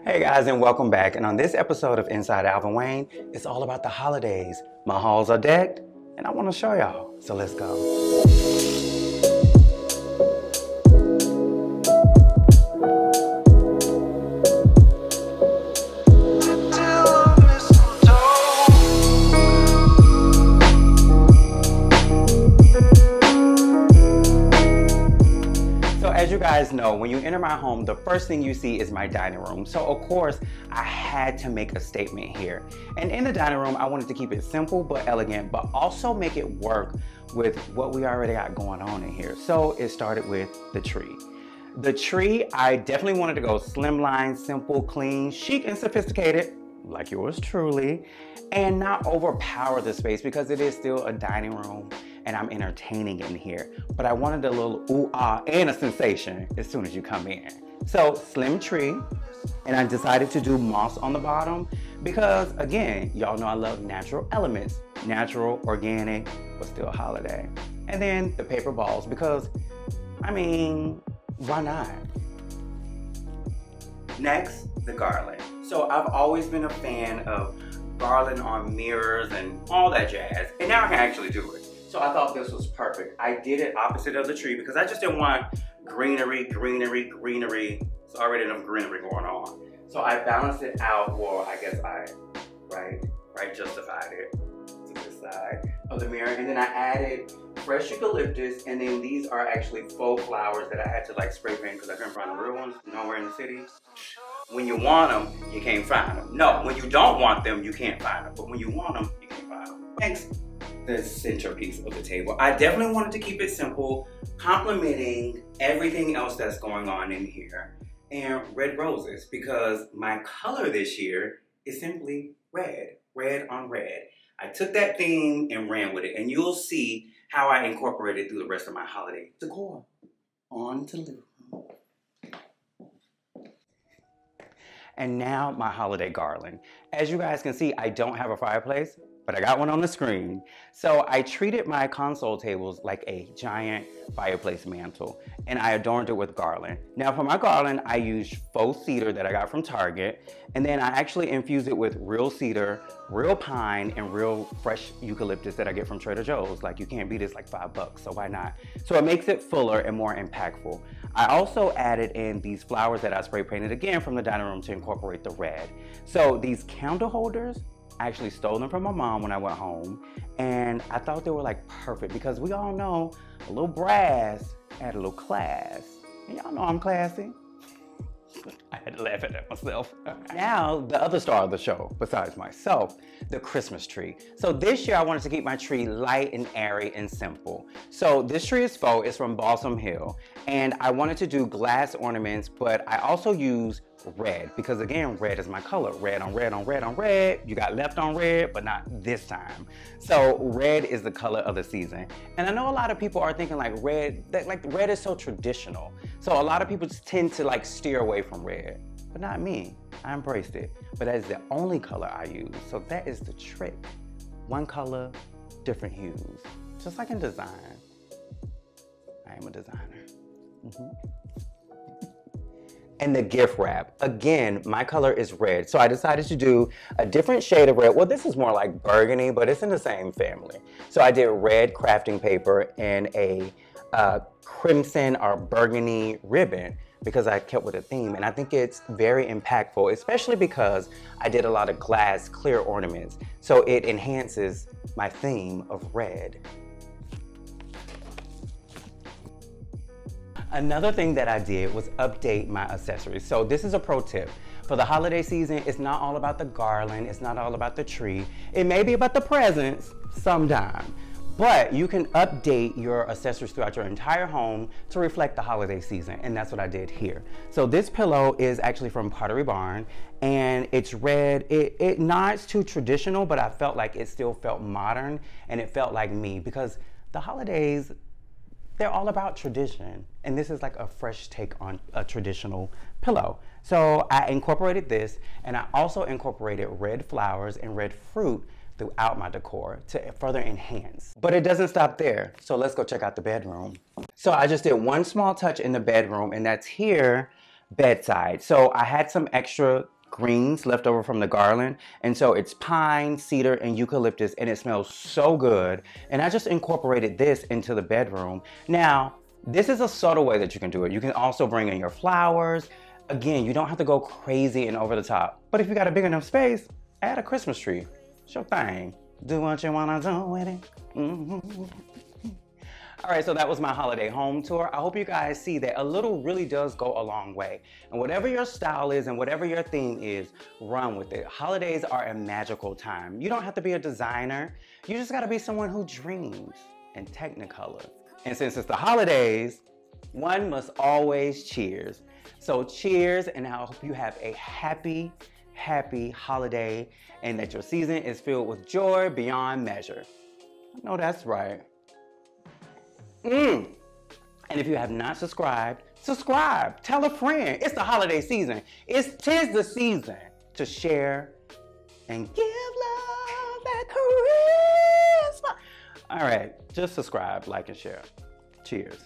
Hey guys, and welcome back. And on this episode of Inside Alvin Wayne, it's all about the holidays. My halls are decked and I want to show y'all. So let's go. As you guys know, when you enter my home, the first thing you see is my dining room. So of course, I had to make a statement here. And in the dining room, I wanted to keep it simple but elegant, but also make it work with what we already got going on in here. So it started with the tree. The tree, I definitely wanted to go slimline, simple, clean, chic, and sophisticated, like yours truly, and not overpower the space because it is still a dining room and I'm entertaining in here. But I wanted a little ooh-ah and a sensation as soon as you come in. So slim tree, and I decided to do moss on the bottom because again, y'all know I love natural elements. Natural, organic, but still holiday. And then the paper balls because, I mean, why not? Next, the garland. So I've always been a fan of garland on mirrors and all that jazz, and now I can actually do it. So I thought this was perfect. I did it opposite of the tree because I just didn't want greenery. It's already enough greenery going on. So I balanced it out, or I guess I justified it to this side of the mirror. And then I added fresh eucalyptus, and then these are actually faux flowers that I had to like spray paint because I couldn't find the real ones nowhere in the city. When you want them, you can't find them. No, when you don't want them, you can't find them. But when you want them, you can't find them. Thanks. The centerpiece of the table. I definitely wanted to keep it simple, complementing everything else that's going on in here. And red roses, because my color this year is simply red, red on red. I took that theme and ran with it, and you'll see how I incorporate it through the rest of my holiday decor. On to living room. And now my holiday garland. As you guys can see, I don't have a fireplace, but I got one on the screen. So I treated my console tables like a giant fireplace mantle, and I adorned it with garland. Now for my garland, I used faux cedar that I got from Target, and then I actually infused it with real cedar, real pine, and real fresh eucalyptus that I get from Trader Joe's. Like, you can't beat this, like $5, so why not? So it makes it fuller and more impactful. I also added in these flowers that I spray painted again from the dining room to incorporate the red. So these candle holders, I actually stole them from my mom when I went home, and I thought they were like perfect because we all know a little brass add a little class. And y'all know I'm classy. I had to laugh at that myself. Now, the other star of the show, besides myself, the Christmas tree. So this year I wanted to keep my tree light and airy and simple. So this tree is faux, it's from Balsam Hill, and I wanted to do glass ornaments, but I also use red because again, red is my color. Red on red on red on red. You got left on red, but not this time. So red is the color of the season. And I know a lot of people are thinking like red is so traditional. So a lot of people just tend to like steer away from red, but not me. I embraced it. But that is the only color I use. So that is the trick. One color, different hues. Just like in design. I am a designer. And the gift wrap. Again, my color is red, so I decided to do a different shade of red. Well, this is more like burgundy, but it's in the same family. So I did red crafting paper and a crimson or burgundy ribbon because I kept with a theme, and I think it's very impactful, especially because I did a lot of glass clear ornaments, so it enhances my theme of red. Another thing that I did was update my accessories. So this is a pro tip. For the holiday season, it's not all about the garland, it's not all about the tree. It may be about the presents sometime, but you can update your accessories throughout your entire home to reflect the holiday season, and that's what I did here. So this pillow is actually from Pottery Barn, and it's red. It nods to traditional, but I felt like it still felt modern, and it felt like me, because the holidays, they're all about tradition, and this is like a fresh take on a traditional pillow. So I incorporated this, and I also incorporated red flowers and red fruit throughout my decor to further enhance. But it doesn't stop there, so let's go check out the bedroom. So I just did one small touch in the bedroom, and that's here, bedside. So I had some extra greens left over from the Garland. And so it's pine, cedar, and eucalyptus, and it smells so good. And I just incorporated this into the bedroom. Now, this is a subtle way that you can do it. You can also bring in your flowers. Again, you don't have to go crazy and over the top. But if you got a big enough space, add a Christmas tree. It's your thing. Do what you wanna do with it. All right, so that was my holiday home tour. I hope you guys see that a little really does go a long way. And whatever your style is and whatever your theme is, run with it. Holidays are a magical time. You don't have to be a designer. You just gotta be someone who dreams in Technicolor. And since it's the holidays, one must always cheers. So cheers, and I hope you have a happy, happy holiday and that your season is filled with joy beyond measure. I know that's right. And if you have not subscribed, subscribe. Tell a friend. It's the holiday season. Tis the season to share and give love at Christmas. All right, just subscribe, like, and share. Cheers.